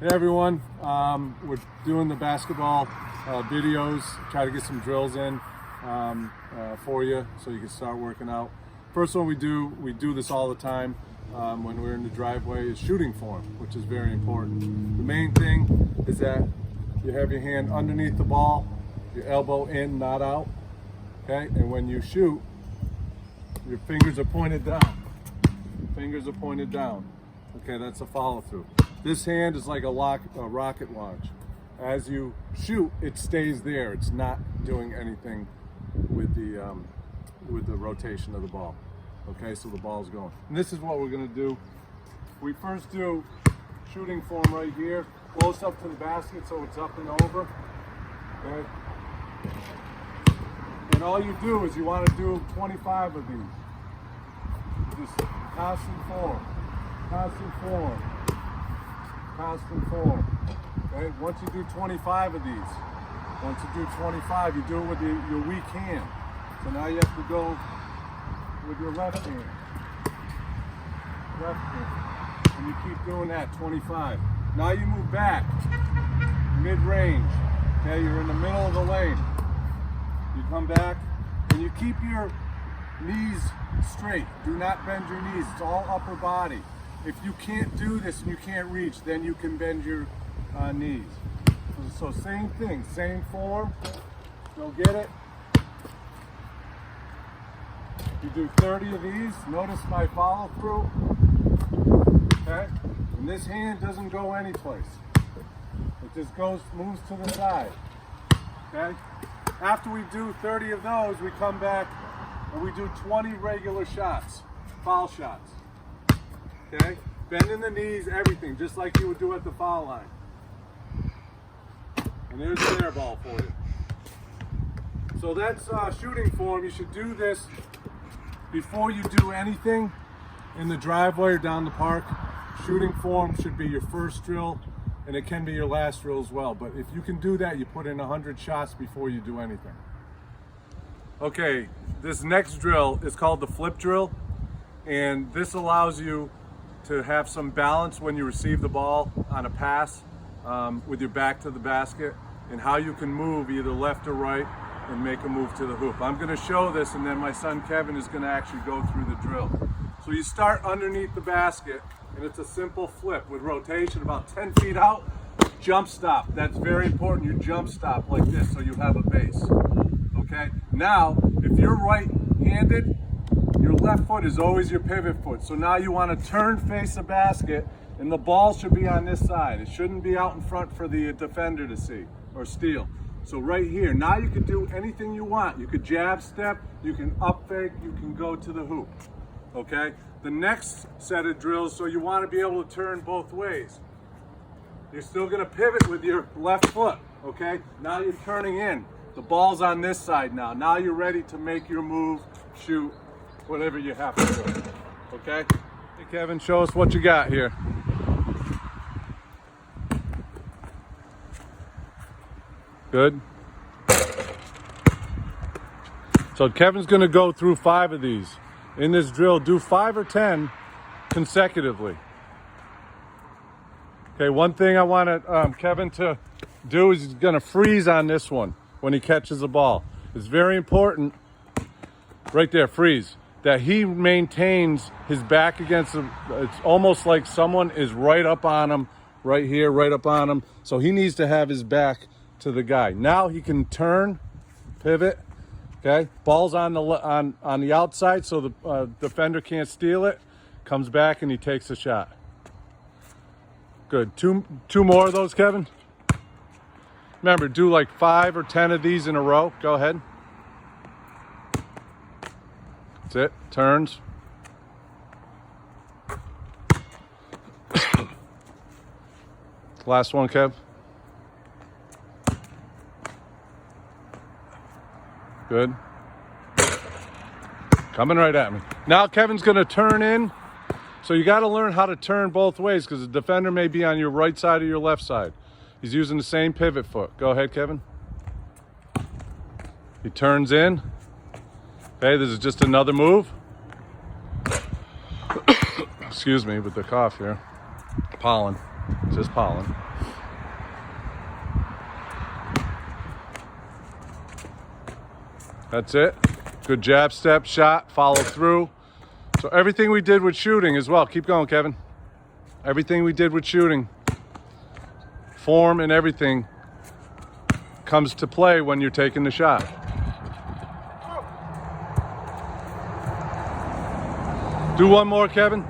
Hey everyone, we're doing the basketball videos, try to get some drills in for you so you can start working out. First one we do this all the time when we're in the driveway, is shooting form, which is very important. The main thing is that you have your hand underneath the ball, your elbow in, not out, okay? And when you shoot, your fingers are pointed down. Fingers are pointed down. Okay, that's a follow through. This hand is like a rocket launch. As you shoot, it stays there. It's not doing anything with the rotation of the ball. Okay, so the ball's going. And this is what we're gonna do. We first do shooting form right here, close up to the basket so it's up and over. Okay. And all you do is you want to do 25 of these. Just constant form, constant form, constant form. Okay. Once you do 25 of these, once you do 25, you do it with your weak hand. So now you have to go with your left hand. Left hand. And you keep doing that, 25. Now you move back, mid-range. Okay, you're in the middle of the lane. You come back and you keep your knees straight. Do not bend your knees. It's all upper body. If you can't do this and you can't reach, then you can bend your knees. So same thing, same form. Go get it. You do 30 of these. Notice my follow through. Okay? And this hand doesn't go anyplace. It just moves to the side. Okay? After we do 30 of those, we come back and we do 20 regular shots, foul shots. Okay? Bending the knees, everything, just like you would do at the foul line. And there's an air ball for you. So that's shooting form. You should do this before you do anything in the driveway or down the park. Shooting form should be your first drill, and it can be your last drill as well. But if you can do that, you put in 100 shots before you do anything. Okay, this next drill is called the flip drill, and this allows you to have some balance when you receive the ball on a pass with your back to the basket, and how you can move either left or right and make a move to the hoop. I'm going to show this, and then my son Kevin is going to actually go through the drill. So you start underneath the basket, and it's a simple flip with rotation about 10 feet out. Jump stop. That's very important. You jump stop like this so you have a base. Okay? Now, if you're right-handed, your left foot is always your pivot foot. So now you want to turn face the basket, and the ball should be on this side. It shouldn't be out in front for the defender to see or steal. So right here, now you can do anything you want. You could jab step, you can up fake, you can go to the hoop. Okay? The next set of drills, so you want to be able to turn both ways. You're still going to pivot with your left foot, okay? Now you're turning in. The ball's on this side now. Now you're ready to make your move, shoot, whatever you have to do, okay? Hey Kevin, show us what you got here. Good. So Kevin's going to go through 5 of these. In this drill, do 5 or 10 consecutively. Okay, one thing I want Kevin to do is he's going to freeze on this one when he catches the ball. It's very important, right there, freeze, that he maintains his back against the, it's almost like someone is right up on him, right here, right up on him. So he needs to have his back to the guy. Now he can turn, pivot. Okay, ball's on the outside so the defender can't steal it. Comes back and he takes a shot. Good. Two more of those, Kevin. Remember, do like 5 or 10 of these in a row. Go ahead. That's it. Turns. Last one, Kev. Good. Coming right at me. Now Kevin's going to turn in. So you got to learn how to turn both ways because the defender may be on your right side or your left side. He's using the same pivot foot. Go ahead, Kevin. He turns in. Okay, this is just another move. Excuse me with the cough here. Pollen. just pollen. That's it. Good jab step, shot, follow through. So everything we did with shooting as well. Keep going, Kevin. Everything we did with shooting, form and everything comes to play when you're taking the shot. Do one more, Kevin.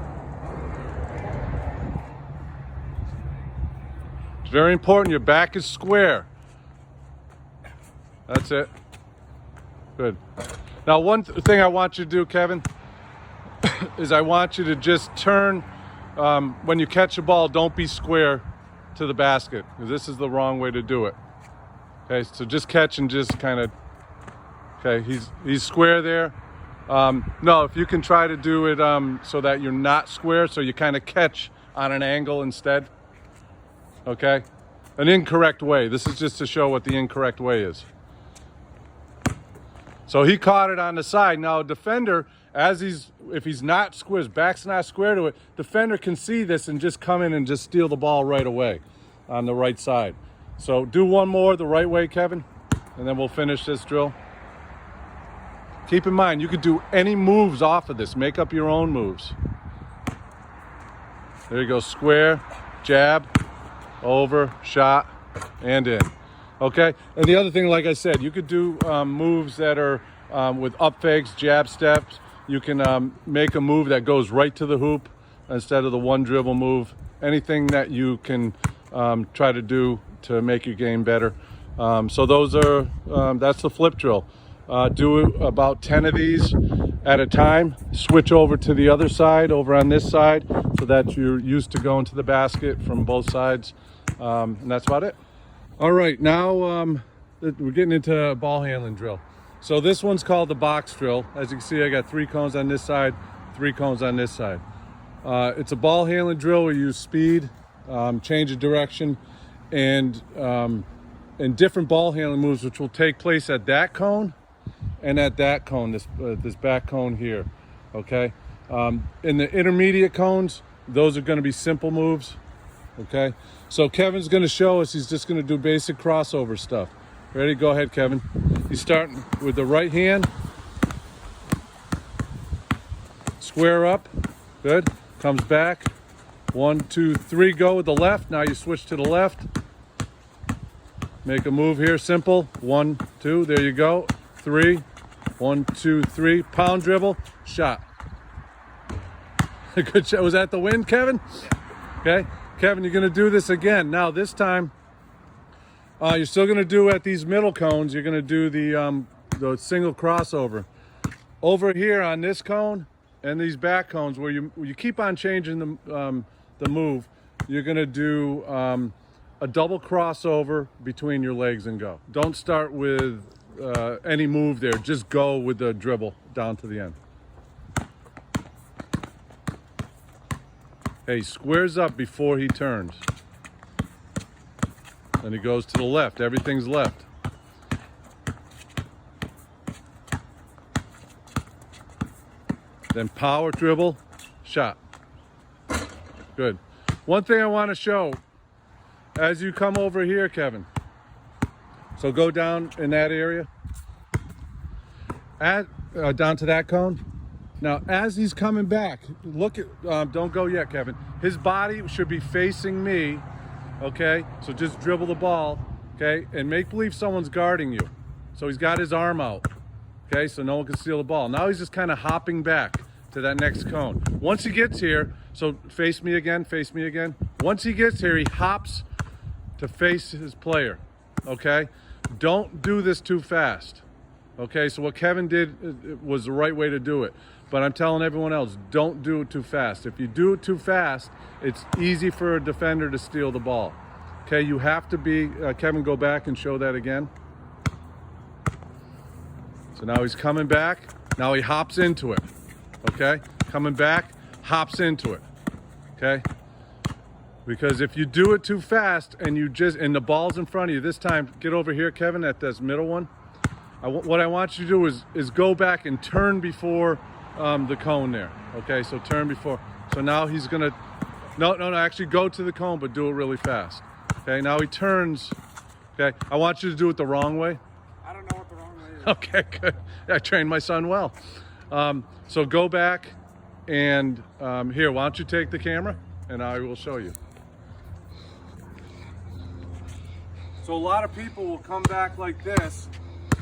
It's very important. Your back is square. That's it. Good. Now, one thing I want you to do, Kevin, is I want you to just turn, when you catch a ball, don't be square to the basket, because this is the wrong way to do it. Okay, so just catch and just kind of, okay, he's square there. No, if you can try to do it so that you're not square, so you kind of catch on an angle instead. Okay? An incorrect way. This is just to show what the incorrect way is. So he caught it on the side. Now a defender, if he's not square, his back's not square to it, defender can see this and just come in and just steal the ball right away on the right side. So do one more the right way, Kevin, and then we'll finish this drill. Keep in mind, you could do any moves off of this. Make up your own moves. There you go, square, jab, over, shot, and in. Okay, and the other thing, like I said, you could do moves that are with up fakes, jab steps. You can make a move that goes right to the hoop instead of the one dribble move. Anything that you can try to do to make your game better. So those are, that's the flip drill. Do about 10 of these at a time. Switch over to the other side, over on this side, so that you're used to going to the basket from both sides. And that's about it. All right, now we're getting into a ball handling drill. So this one's called the box drill. As you can see, I got 3 cones on this side, 3 cones on this side. It's a ball handling drill. We use speed, change of direction, and different ball handling moves, which will take place at that cone and at that cone, this back cone here, okay? In the intermediate cones, those are gonna be simple moves, okay? So Kevin's gonna show us, he's just gonna do basic crossover stuff. Ready? Go ahead, Kevin. He's starting with the right hand. Square up, good. Comes back, 1, 2, 3, go with the left. Now you switch to the left. Make a move here, simple. 1, 2, there you go. 3, 1, 2, 3. Pound dribble, shot. Good shot. Was that the win, Kevin? Okay, Kevin, you're gonna do this again. Now this time, you're still gonna do at these middle cones, you're gonna do the single crossover. Over here on this cone and these back cones, where you keep on changing the move, you're gonna do a double crossover between your legs and go. Don't start with any move there. Just go with the dribble down to the end. Hey, squares up before he turns. Then he goes to the left. Everything's left. Then power dribble, shot. Good. One thing I want to show, as you come over here, Kevin. So go down in that area. Down to that cone. Now, as he's coming back, look at, don't go yet, Kevin. His body should be facing me, okay? So just dribble the ball, okay? And make believe someone's guarding you. So he's got his arm out, okay? So no one can steal the ball. Now he's just kind of hopping back to that next cone. Once he gets here, so face me again, face me again. Once he gets here, he hops to face his player, okay? Don't do this too fast, okay? So what Kevin did was the right way to do it. But I'm telling everyone else, don't do it too fast. If you do it too fast, it's easy for a defender to steal the ball. Okay, you have to be, Kevin, go back and show that again. So now he's coming back. Now he hops into it, okay? Coming back, hops into it, okay? Because if you do it too fast and the ball's in front of you, this time, get over here, Kevin, at this middle one. What I want you to do is go back and turn before the cone there, okay? So turn before. So now he's gonna No, actually go to the cone, but do it really fast. Okay, now he turns. Okay, I want you to do it the wrong way. I don't know what the wrong way is. Okay, good. I trained my son well. So go back and here, why don't you take the camera and I will show you. So a lot of people will come back like this,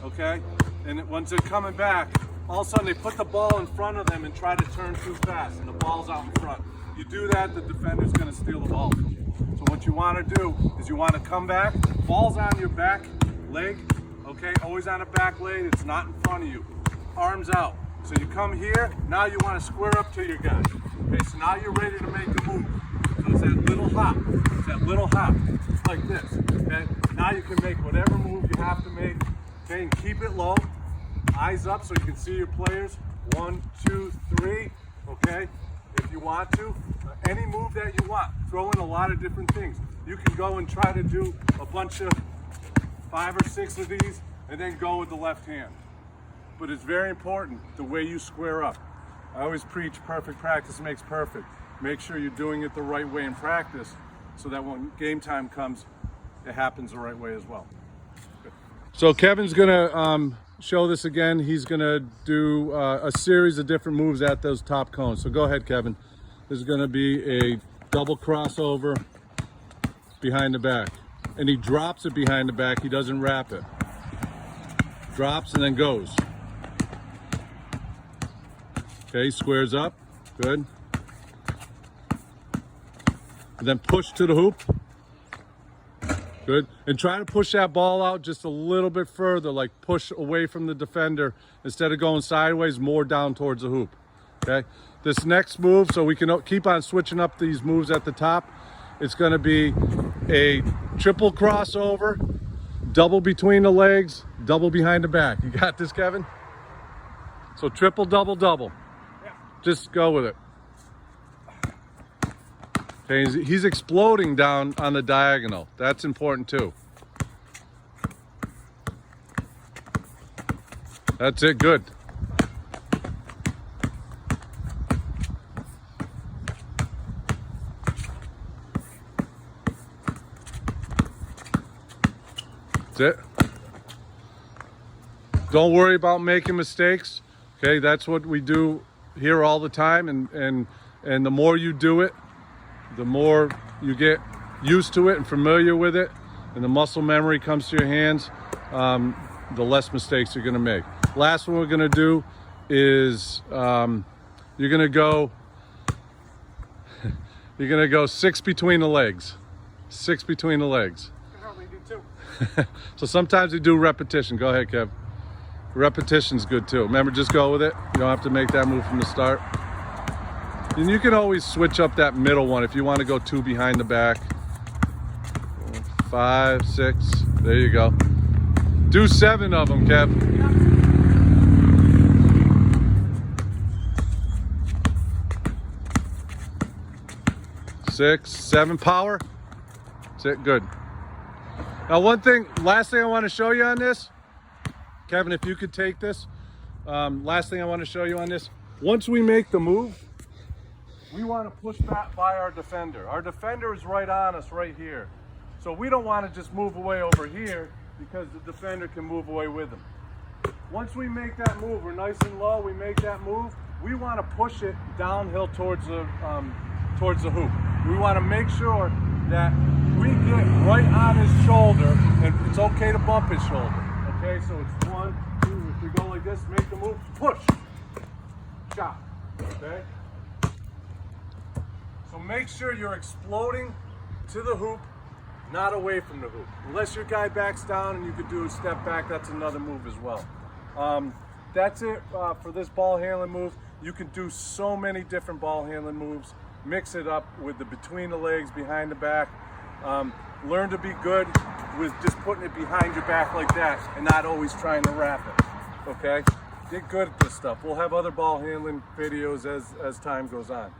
okay? And once they're coming back, all of a sudden they put the ball in front of them and try to turn too fast and the ball's out in front. You do that, the defender's gonna steal the ball from you. So what you wanna do is you wanna come back, ball's on your back leg, okay? Always on the back leg, it's not in front of you. Arms out. So you come here, now you wanna square up to your guy. Okay, so now you're ready to make a move. So it's that little hop, just like this, okay? Now you can make whatever move you have to make, okay? And keep it low, eyes up so you can see your players. 1, 2, 3, okay? If you want to, any move that you want, throw in a lot of different things. You can go and try to do a bunch of 5 or 6 of these and then go with the left hand. But it's very important the way you square up. I always preach perfect practice makes perfect. Make sure you're doing it the right way in practice so that when game time comes, it happens the right way as well. Good. So Kevin's gonna show this again. He's gonna do a series of different moves at those top cones. So go ahead, Kevin. This is gonna be a double crossover behind the back. And he drops it behind the back, he doesn't wrap it. Drops and then goes. Okay, squares up, good. And then push to the hoop. Good. And try to push that ball out just a little bit further, like push away from the defender instead of going sideways, more down towards the hoop. Okay. This next move, so we can keep on switching up these moves at the top, it's going to be a triple crossover, double between the legs, double behind the back. You got this, Kevin? So triple, double, double. Yeah. Just go with it. Okay, he's exploding down on the diagonal. That's important too. That's it, good. That's it. Don't worry about making mistakes. Okay, that's what we do here all the time, and the more you do it, the more you get used to it and familiar with it, and the muscle memory comes to your hands, the less mistakes you're gonna make. Last one we're gonna do is you're gonna go 6 between the legs. 6 between the legs. I can hardly do 2. So sometimes we do repetition. Go ahead, Kev. Repetition's good too. Remember, just go with it. You don't have to make that move from the start. And you can always switch up that middle one if you want to go 2 behind the back. 5, 6, there you go. Do 7 of them, Kev. 6, 7, power. That's it, good. Now last thing I want to show you on this, Kevin, if you could take this. Last thing I want to show you on this, once we make the move, we want to push back by our defender. Our defender is right on us right here. So we don't want to just move away over here because the defender can move away with him. Once we make that move, we're nice and low, we make that move, we want to push it downhill towards the hoop. We want to make sure that we get right on his shoulder, and it's okay to bump his shoulder. Okay, so it's 1, 2, if we go like this, make the move, push, shot, okay? So make sure you're exploding to the hoop, not away from the hoop. Unless your guy backs down and you could do a step back, that's another move as well. That's it for this ball handling move. You can do so many different ball handling moves. Mix it up with the between the legs, behind the back. Learn to be good with just putting it behind your back like that and not always trying to wrap it, okay? Get good at this stuff. We'll have other ball handling videos as time goes on.